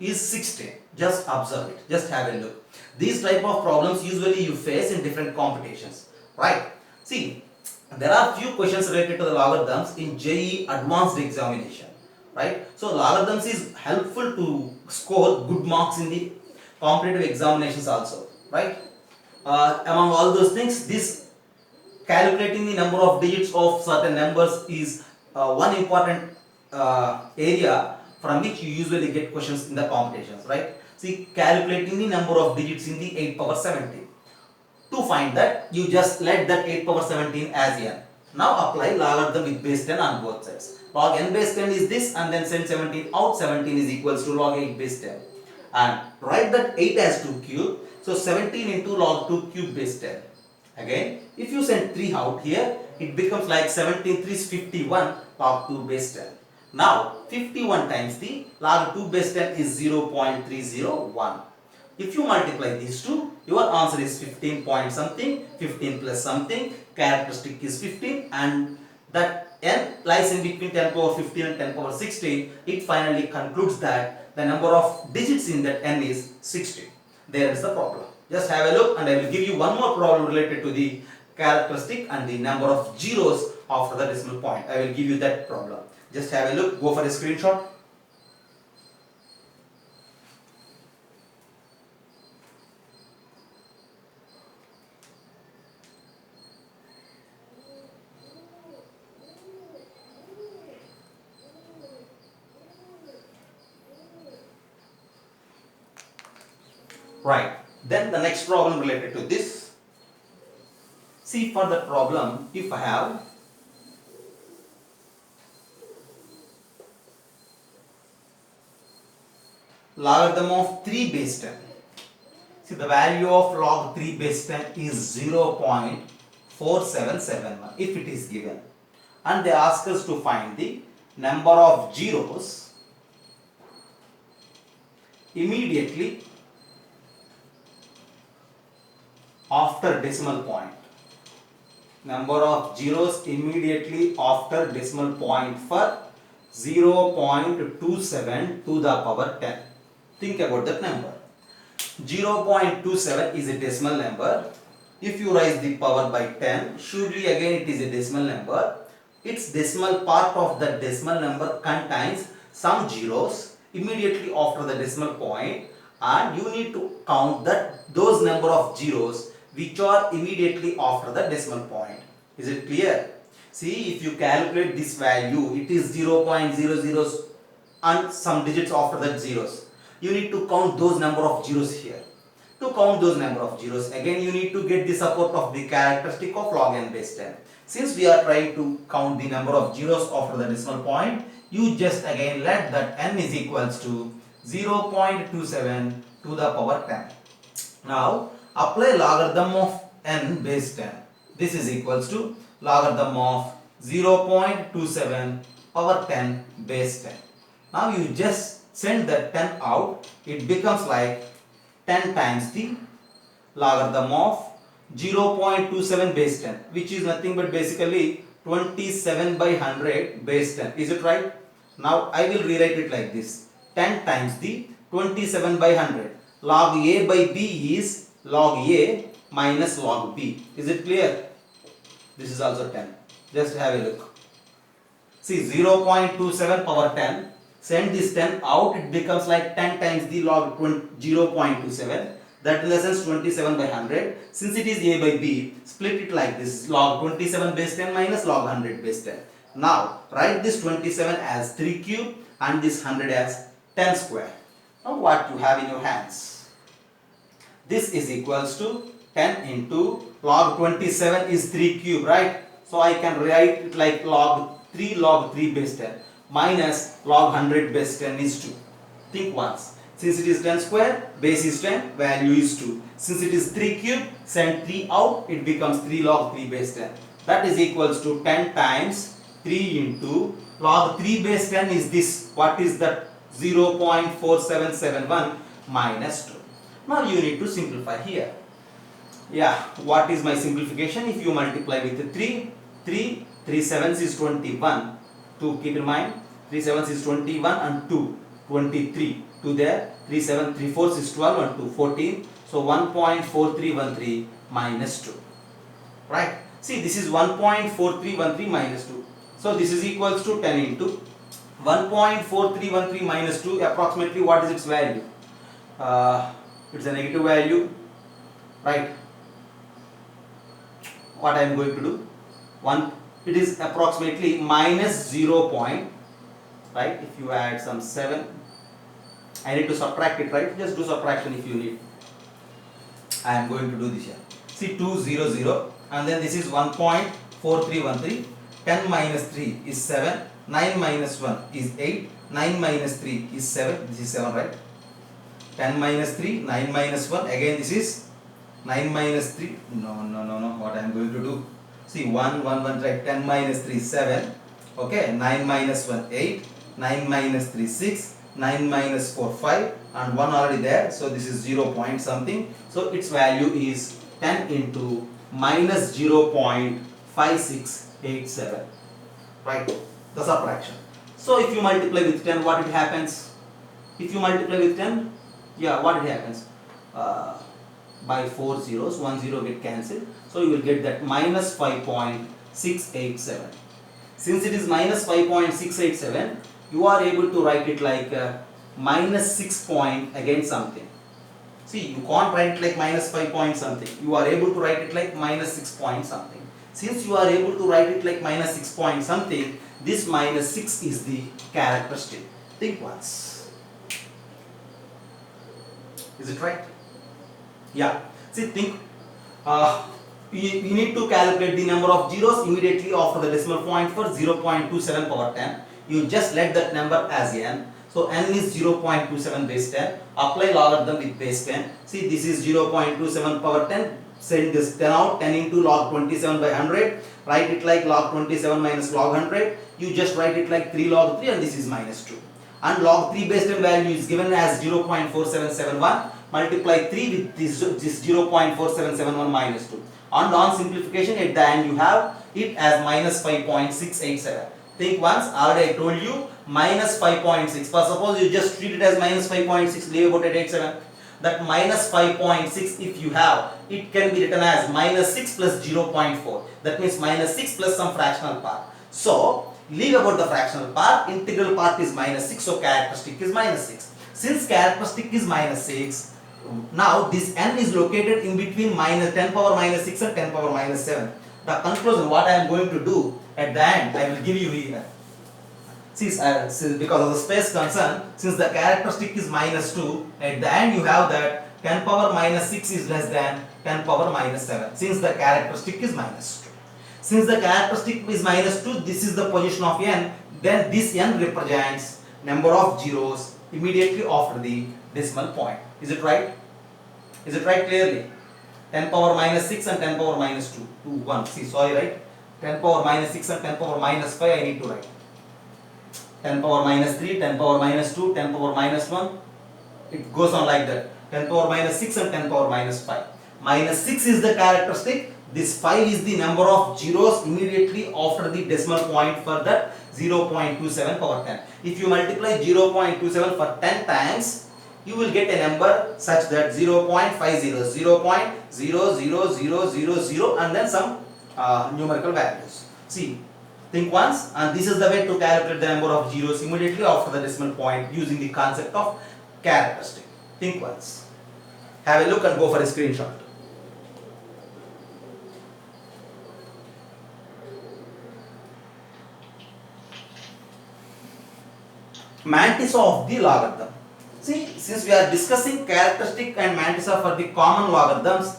is 16. Just observe it. Just have a look. These type of problems usually you face in different competitions, right? See, there are few questions related to the logarithms in JEE advanced examination, right? So logarithms is helpful to score good marks in the competitive examinations also, right? Among all those things, this calculating the number of digits of certain numbers is one important area from which you usually get questions in the competitions, right? See, calculating the number of digits in the 8 power 17. To find that, you just let that 8 power 17 as n. Now apply logarithm with base 10 on both sides. Log n base 10 is this, and then send 17 out. 17 is equals to log 8 base 10. And write that 8 as 2 cube. So 17 into log 2 cube base 10. Again, if you send 3 out here, it becomes like 17 3 is 51 log 2 base 10. Now 51 times the log 2 base 10 is 0.301. If you multiply these two, your answer is 15 point something, 15 plus something, characteristic is 15, and that n lies in between 10 power 15 and 10 power 16. It finally concludes that the number of digits in that n is 16. There is the problem. Just have a look, and I will give you one more problem related to the characteristic and the number of zeros after the decimal point. I will give you that problem. Just have a look, go for a screenshot. Right. Then the next problem related to this. See, for the problem, if I have logarithm of 3 base 10. See, the value of log 3 base 10 is 0.4771 if it is given. And they ask us to find the number of zeros immediately after decimal point. Number of zeros immediately after decimal point for 0.27 to the power 10. Think about that number. 0.27 is a decimal number. If you raise the power by 10, surely again it is a decimal number. Its decimal part of the decimal number contains some zeros immediately after the decimal point, and you need to count those number of zeros which are immediately after the decimal point. Is it clear? See, if you calculate this value, it is 0.00 and some digits after that zeros. You need to count those number of zeros here. To count those number of zeros, again you need to get the support of the characteristic of log n base 10. Since we are trying to count the number of zeros after the decimal point, you just again let that n is equals to 0.27 to the power 10. Now apply logarithm of n base 10. This is equals to logarithm of 0.27 power 10 base 10. Now you just send that 10 out. It becomes like 10 times the logarithm of 0.27 base 10, which is nothing but basically 27 by 100 base 10. Is it right? Now I will rewrite it like this. 10 times the 27 by 100. Log a by b is log a minus log b. Is it clear? This is also 10. Just have a look. See, 0.27 power 10. Send this 10 out. It becomes like 10 times the log 0.27. That in the sense 27 by 100. Since it is a by b, split it like this. Log 27 base 10 minus log 100 base 10. Now, write this 27 as 3 cube and this 100 as 10 square. Now, what you have in your hands? This is equals to 10 into log 27 is 3 cube, right? So I can write it like log 3 base 10 minus log 100 base 10 is 2. Think once. Since it is 10 square, base is 10, value is 2. Since it is 3 cube, send 3 out, it becomes 3 log 3 base 10. That is equals to 10 times 3 into log 3 base 10 is this. What is that? 0.4771 minus 2. Now you need to simplify here. Yeah, what is my simplification? If you multiply with 3 sevens is 21. 2 keep in mind. 3 sevens is 21 and 2, 23. 2 there, 3 7, 3 4 is 12, and 2 14. So 1.4313 minus 2. Right? See, this is 1.4313 minus 2. So this is equals to 10 into 1.4313 minus 2. Approximately what is its value? It's a negative value. Right? What I am going to do? It is approximately minus 0. Right? If you add some 7, I need to subtract it, right? Just do subtraction if you need. I am going to do this here. See, 200, and then this is 1.4313. 10 minus 3 is 7. 9 minus 1 is 8. 9 minus 3 is 7. This is 7, right? 10 minus 3, 9 minus 1. Again, this is 9 minus 3. No. What I am going to do? See, 1, right? 10 minus 3 is 7. Okay, 9 minus 1, 8. 9 minus 3, 6. 9 minus 4, 5. And 1 already there. So this is 0 point something. So its value is 10 into minus 0.5687. Right? The subtraction. So if you multiply with 10, what it happens? If you multiply with 10, yeah, what it happens? By 4 zeros, 1 zero get cancelled. So you will get that minus 5.687. Since it is minus 5.687, you are able to write it like minus 6 point again something. See, you can't write it like minus 5 point something. You are able to write it like minus 6 point something. Since you are able to write it like minus 6 point something, this minus 6 is the characteristic. Think once. Is it right? Yeah. See, think. You need to calculate the number of zeros immediately after the decimal point for 0.27 power 10. You just let that number as n. So n is 0.27 base 10. Apply logarithm with base 10. See, this is 0.27 power 10. Send this 10 out. 10 into log 27 by 100. Write it like log 27 minus log 100. You just write it like 3 log 3, and this is minus 2. And log 3 base 10 value is given as 0.4771. Multiply 3 with this 0.4771 minus 2. And on simplification, at the end you have it as minus 5.687. Think once. Already I told you minus 5.6. But suppose you just treat it as minus 5.6, leave about at 87. That minus 5.6, if you have, it can be written as minus 6 plus 0.4. That means minus 6 plus some fractional part. So leave about the fractional part. Integral part is minus 6. So characteristic is minus 6. Since characteristic is minus 6, now this n is located in between minus 10 power minus 6 and 10 power minus 7. The conclusion, what I am going to do at the end, I will give you here. Since because of the space concern, since the characteristic is minus 2, at the end you have that 10 power minus 6 is less than 10 power minus 7. Since the characteristic is minus 2. Since the characteristic is minus 2, this is the position of n. Then this n represents number of zeros immediately after the decimal point. Is it right? Is it right clearly? 10 power minus 6 and 10 power minus 2. 1. See, sorry, right? 10 power minus 6 and 10 power minus 5 I need to write. 10 power minus 3, 10 power minus 2, 10 power minus 1. It goes on like that. 10 power minus 6 and 10 power minus 5. Minus 6 is the characteristic. This 5 is the number of zeros immediately after the decimal point for that 0.27 power 10. If you multiply 0.27 for 10 times, you will get a number such that 0.50, 0.000000, and then some numerical values. See, think once, and this is the way to calculate the number of zeros immediately after the decimal point using the concept of characteristic. Think once. Have a look and go for a screenshot. Mantissa of the logarithm. See, since we are discussing characteristic and mantissa for the common logarithms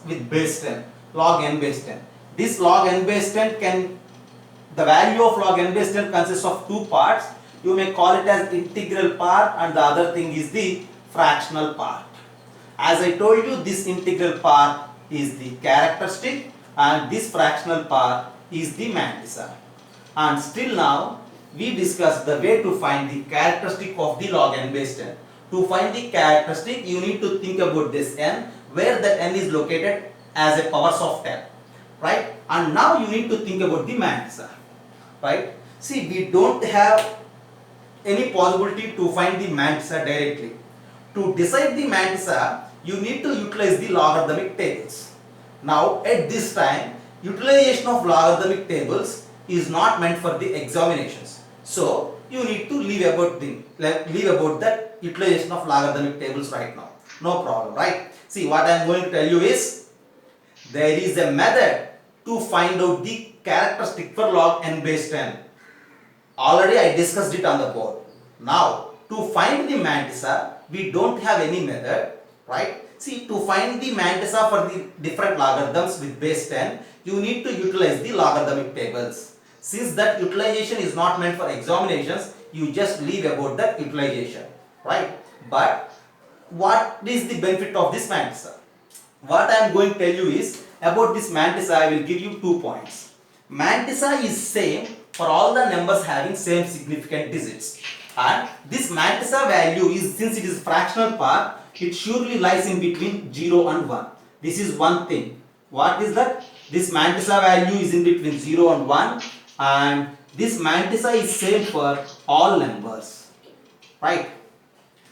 with base 10, log n base 10. This log n base 10 the value of log n base 10 consists of two parts. You may call it as integral part, and the other thing is the fractional part. As I told you, this integral part is the characteristic and this fractional part is the mantissa. And still now, we discussed the way to find the characteristic of the log n base 10. To find the characteristic, you need to think about this n, where that n is located as a powers of 10. Right? And now you need to think about the mantissa. Right? See, we don't have any possibility to find the mantissa directly. To decide the mantissa, you need to utilize the logarithmic tables. Now, at this time, utilization of logarithmic tables is not meant for the examinations. So, you need to leave about that utilization of logarithmic tables right now. No problem, right? See, what I am going to tell you is, there is a method to find out the characteristic for log n base 10. Already I discussed it on the board. Now, to find the mantissa, we don't have any method, right? See, to find the mantissa for the different logarithms with base 10, you need to utilize the logarithmic tables. Since that utilization is not meant for examinations, you just leave about that utilization, right? But what is the benefit of this mantissa? What I am going to tell you is, about this mantissa I will give you 2 points. Mantissa is same for all the numbers having same significant digits, and this mantissa value is, since it is fractional part, it surely lies in between 0 and 1. This is one thing. What is that? This mantissa value is in between 0 and 1, and this mantissa is same for all numbers, right?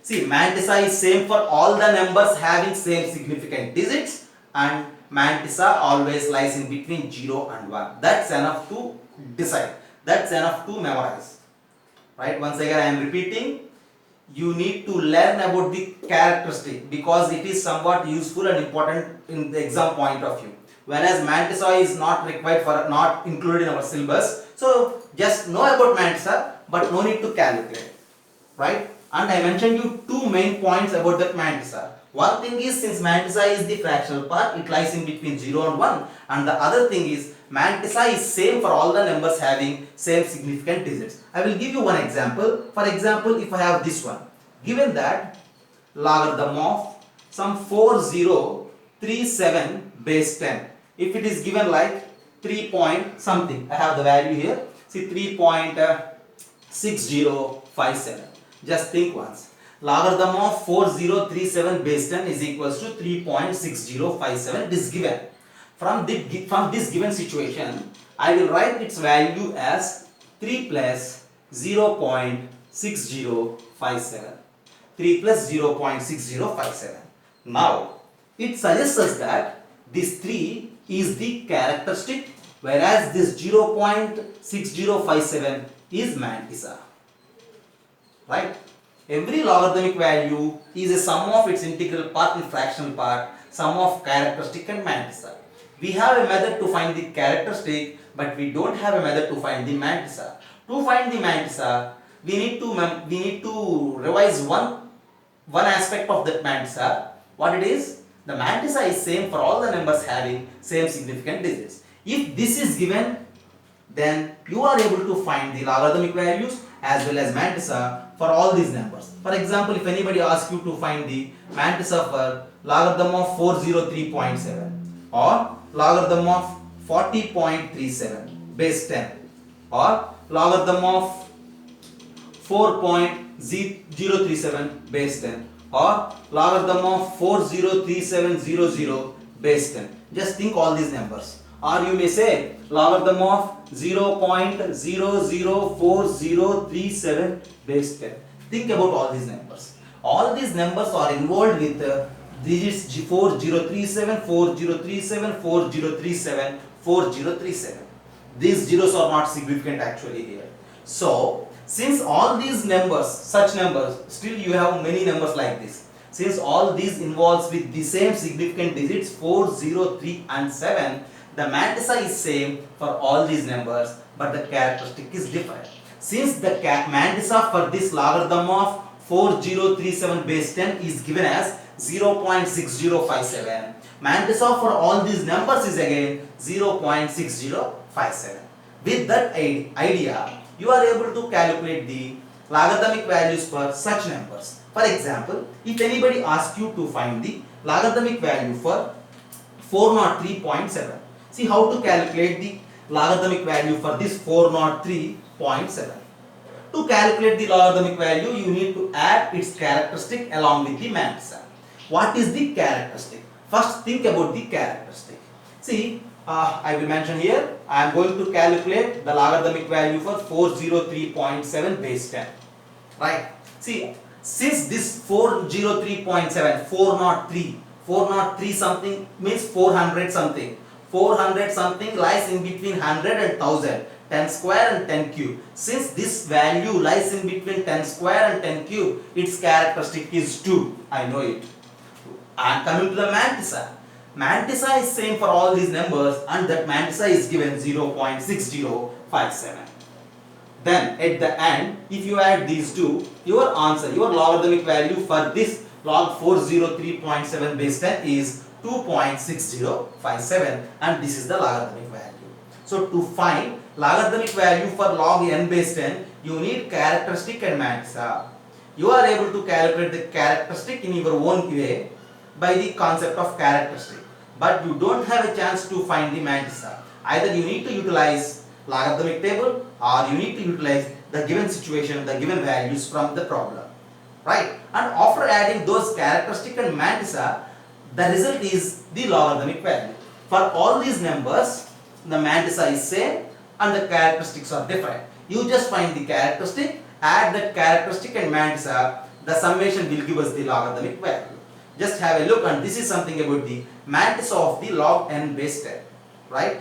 See, mantissa is same for all the numbers having same significant digits, and mantissa always lies in between 0 and 1. That's enough to decide. That's enough to memorize. Right? Once again I am repeating, you need to learn about the characteristic because it is somewhat useful and important in the exam point of view. Whereas mantissa is not required for, not included in our syllabus. So just know about mantissa, but no need to calculate. Right? And I mentioned you 2 main points about that mantissa. One thing is, since mantissa is the fractional part, it lies in between 0 and 1. And the other thing is, mantissa is same for all the numbers having same significant digits. I will give you one example. For example, if I have this one, given that logarithm of some 4037 base 10. If it is given like 3 point something, I have the value here. See, 3.6057. Just think once. Logarithm of 4037 base 10 is equals to 3.6057. It is given. From this given situation, I will write its value as 3 plus 0.6057. 3 plus 0.6057. Now, it suggests us that this 3 is the characteristic, whereas this 0.6057 is mantissa. Right? Every logarithmic value is a sum of its integral part and fractional part, sum of characteristic and mantissa. We have a method to find the characteristic, but we don't have a method to find the mantissa. To find the mantissa, we need to revise one aspect of that mantissa. What it is? The mantissa is same for all the numbers having same significant digits. If this is given, then you are able to find the logarithmic values as well as mantissa for all these numbers. For example, if anybody asks you to find the mantissa for logarithm of 403.7 or logarithm of 40.37 base 10 or logarithm of 4.037 base 10 or logarithm of 403700 base 10. Just think all these numbers. Or you may say logarithm of 0.004037 base 10. Think about all these numbers. All these numbers are involved with digits 4037, 4037, 4037, 4037. These zeros are not significant actually here. So, since all these numbers, such numbers, still you have many numbers like this. Since all these involves with the same significant digits 4, 0, 3 and 7, the mantissa is same for all these numbers, but the characteristic is different. Since the mantissa for this logarithm of 4037 base 10 is given as 0.6057, mantissa for all these numbers is again 0.6057. With that idea, you are able to calculate the logarithmic values for such numbers. For example, if anybody asks you to find the logarithmic value for 403.7, see how to calculate the logarithmic value for this 403.7. To calculate the logarithmic value, you need to add its characteristic along with the mantissa. What is the characteristic? First, think about the characteristic. See, I will mention here, I am going to calculate the logarithmic value for 403.7 base 10. right? See, since this 403.7, 403 something means 400 something. 400 something lies in between 100 and 1000. 10 square and 10 cube. Since this value lies in between 10 square and 10 cube, its characteristic is 2. I know it. And coming to the mantissa. Mantissa is same for all these numbers, and that mantissa is given 0.6057. Then at the end, if you add these two, your answer, your logarithmic value for this log 403.7 base 10 is 2.6057, and this is the logarithmic value. So to find logarithmic value for log n base 10, you need characteristic and mantissa. You are able to calculate the characteristic in your own way by the concept of characteristic, but you don't have a chance to find the mantissa. Either you need to utilize logarithmic table, or you need to utilize the given situation, the given values from the problem, right? And after adding those characteristic and mantissa, the result is the logarithmic value. For all these numbers, the mantissa is same and the characteristics are different. You just find the characteristic, add that characteristic and mantissa, the summation will give us the logarithmic value. Just have a look, and this is something about the mantissa of the log n base 10, right?